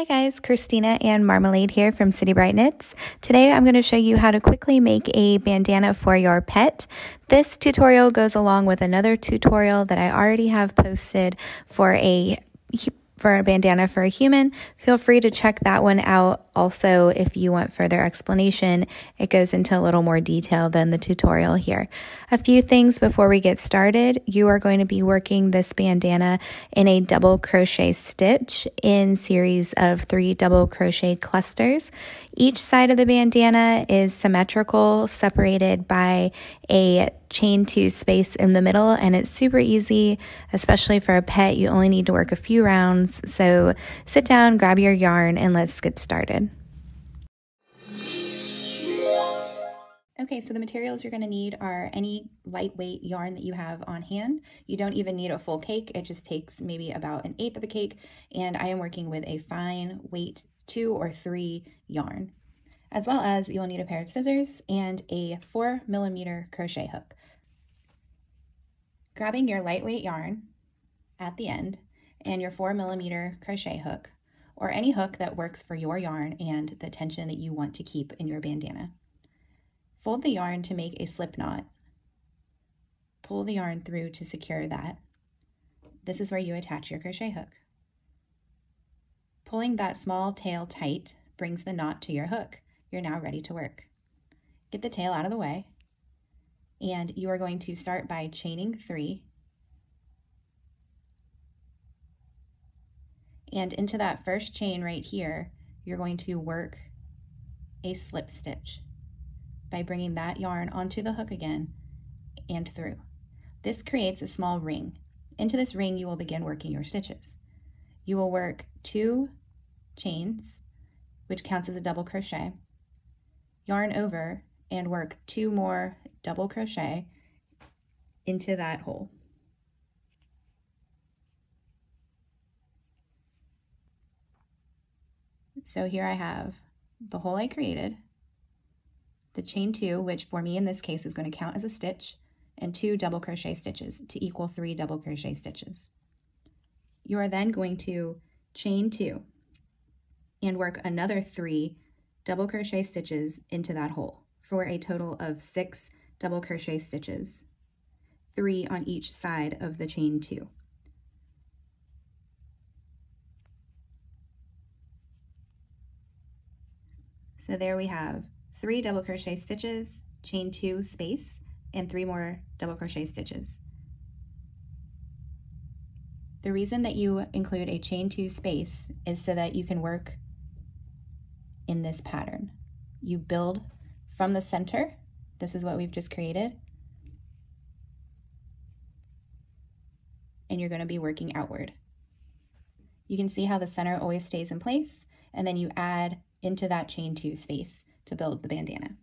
Hi guys, Christina and Marmalade here from City Bright Knits. Today I'm going to show you how to quickly make a bandana for your pet. This tutorial goes along with another tutorial that I already have posted for a bandana for a human. Feel free to check that one out. Also, if you want further explanation, it goes into a little more detail than the tutorial here. A few things before we get started. You are going to be working this bandana in a double crochet stitch in series of 3 double crochet clusters. Each side of the bandana is symmetrical, separated by a chain 2 space in the middle, and it's super easy, especially for a pet. You only need to work a few rounds. So sit down, grab your yarn, and let's get started. Okay, so the materials you're going to need are any lightweight yarn that you have on hand. You don't even need a full cake. It just takes maybe about 1/8 of a cake, and I am working with a fine weight 2 or 3 yarn. As well as you'll need a pair of scissors and a 4mm crochet hook. Grabbing your lightweight yarn at the end and your 4mm crochet hook, or any hook that works for your yarn and the tension that you want to keep in your bandana. Fold the yarn to make a slip knot. Pull the yarn through to secure that. This is where you attach your crochet hook. Pulling that small tail tight brings the knot to your hook. You're now ready to work. Get the tail out of the way, and you are going to start by chaining 3. And into that first chain right here, you're going to work a slip stitch by bringing that yarn onto the hook again and through. This creates a small ring. Into this ring, you will begin working your stitches. You will work 2 chains, which counts as a double crochet, yarn over, and work 2 more double crochet into that hole. So here I have the hole I created, the chain 2, which for me in this case is going to count as a stitch, and 2 double crochet stitches to equal 3 double crochet stitches. You are then going to chain 2 and work another 3 double crochet stitches into that hole for a total of 6 double crochet stitches, 3 on each side of the chain 2. So there we have 3 double crochet stitches, chain 2 space, and 3 more double crochet stitches. The reason that you include a chain 2 space is so that you can work in this pattern. You build from the center. This is what we've just created. And you're going to be working outward. You can see how the center always stays in place, and then you add into that chain 2 space to build the bandana.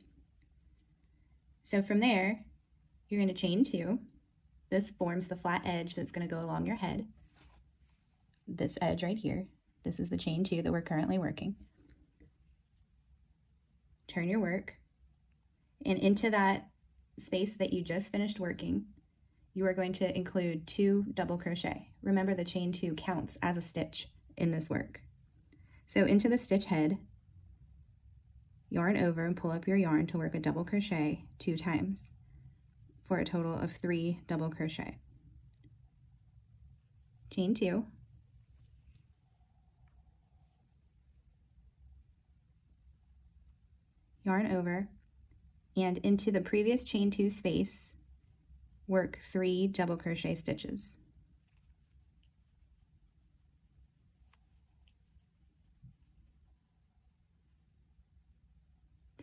So from there, you're going to chain 2. This forms the flat edge that's going to go along your head. This edge right here. This is the chain 2 that we're currently working. Turn your work, and into that space that you just finished working, you are going to include 2 double crochet. Remember, the chain 2 counts as a stitch in this work. So into the stitch head, yarn over and pull up your yarn to work a double crochet 2 times for a total of 3 double crochet. Chain 2. Yarn over, and into the previous chain 2 space, work 3 double crochet stitches.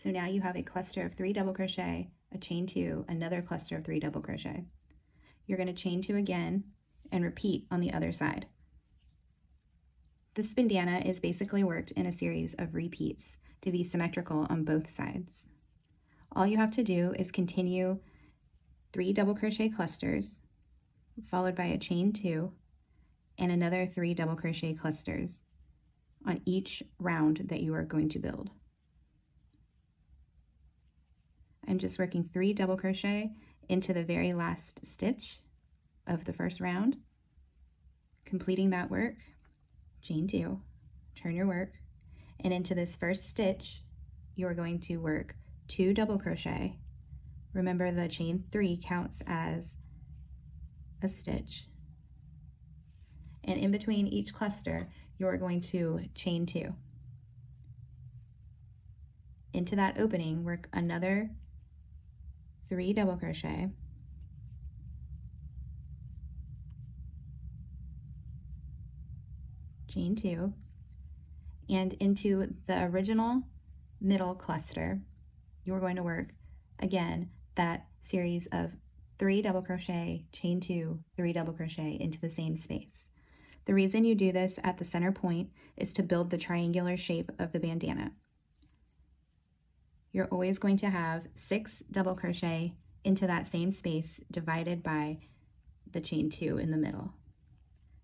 So now you have a cluster of 3 double crochet, a chain 2, another cluster of 3 double crochet. You're going to chain 2 again and repeat on the other side. This bandana is basically worked in a series of repeats to be symmetrical on both sides. All you have to do is continue 3 double crochet clusters, followed by a chain 2, and another 3 double crochet clusters on each round that you are going to build. I'm just working 3 double crochet into the very last stitch of the first round, completing that work, chain 2, turn your work, and into this first stitch, you're going to work 2 double crochet. Remember, the chain 3 counts as a stitch. And in between each cluster, you're going to chain 2. Into that opening, work another 3 double crochet. Chain 2. And into the original middle cluster, you're going to work again that series of 3 double crochet, chain 2, 3 double crochet into the same space. The reason you do this at the center point is to build the triangular shape of the bandana. You're always going to have 6 double crochet into that same space divided by the chain 2 in the middle.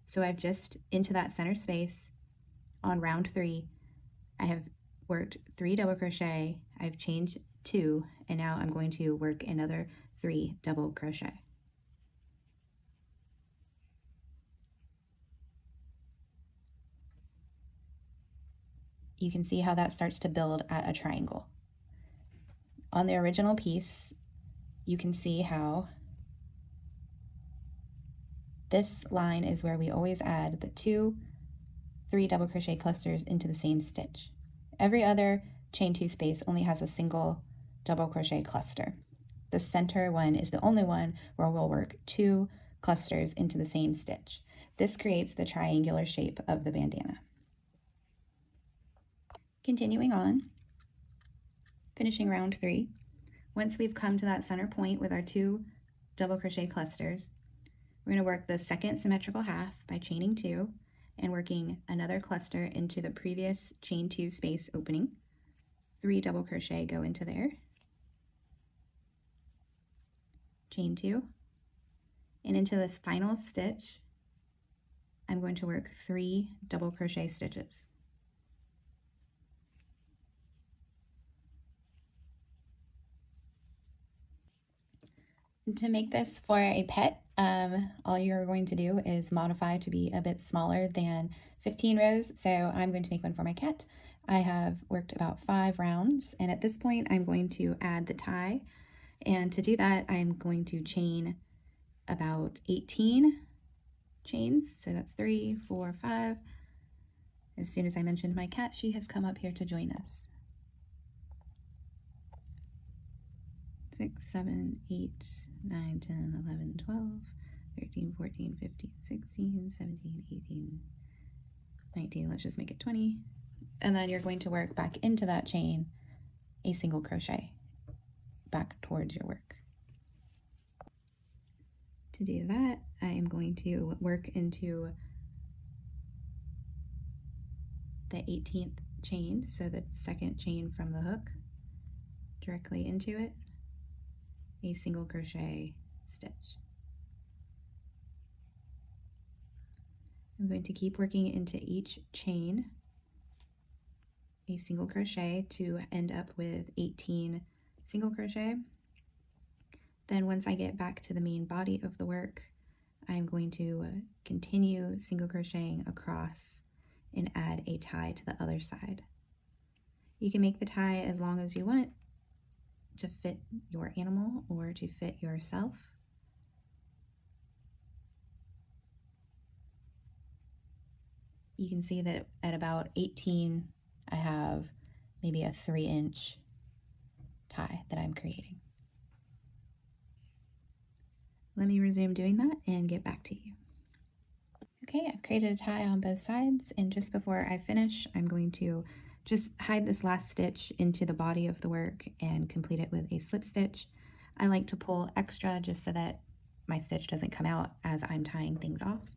So I've just into that center space on round 3, I have worked 3 double crochet, I've chained 2, and now I'm going to work another 3 double crochet. You can see how that starts to build at a triangle. On the original piece, you can see how this line is where we always add the 2 3 double crochet clusters into the same stitch. Every other chain 2 space only has a single double crochet cluster. The center one is the only one where we'll work 2 clusters into the same stitch. This creates the triangular shape of the bandana. Continuing on, finishing round 3. Once we've come to that center point with our 2 double crochet clusters, we're going to work the second symmetrical half by chaining 2 and working another cluster into the previous chain 2 space opening. 3 double crochet go into there, chain 2, and into this final stitch, I'm going to work 3 double crochet stitches. To make this for a pet, all you're going to do is modify to be a bit smaller than 15 rows. So I'm going to make one for my cat. I have worked about 5 rounds, and at this point I'm going to add the tie. And to do that, I'm going to chain about 18 chains. So that's 3, 4, 5. As soon as I mentioned my cat, she has come up here to join us. 6, 7, 8, 9, 10, 11, 12, 13, 14, 15, 16, 17, 18, 19, let's just make it 20. And then you're going to work back into that chain a single crochet back towards your work. To do that, I am going to work into the 18th chain, so the second chain from the hook, directly into it, a single crochet stitch. I'm going to keep working into each chain a single crochet to end up with 18 single crochet. Then once I get back to the main body of the work, I'm going to continue single crocheting across and add a tie to the other side. You can make the tie as long as you want to fit your animal or to fit yourself. You can see that at about 18, I have maybe a 3-inch tie that I'm creating. Let me resume doing that and get back to you. Okay, I've created a tie on both sides, and just before I finish, I'm going to just hide this last stitch into the body of the work and complete it with a slip stitch. I like to pull extra just so that my stitch doesn't come out as I'm tying things off.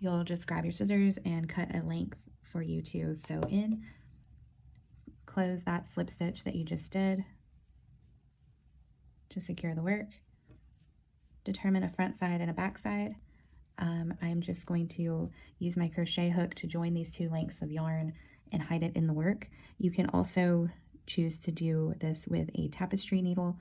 You'll just grab your scissors and cut a length for you to sew in. Close that slip stitch that you just did to secure the work. Determine a front side and a back side. I'm just going to use my crochet hook to join these 2 lengths of yarn and hide it in the work. You can also choose to do this with a tapestry needle,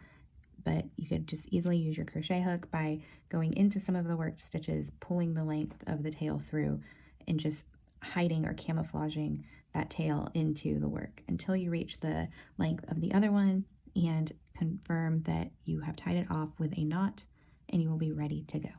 but you could just easily use your crochet hook by going into some of the worked stitches, pulling the length of the tail through, and just hiding or camouflaging that tail into the work until you reach the length of the other one and confirm that you have tied it off with a knot, and you will be ready to go.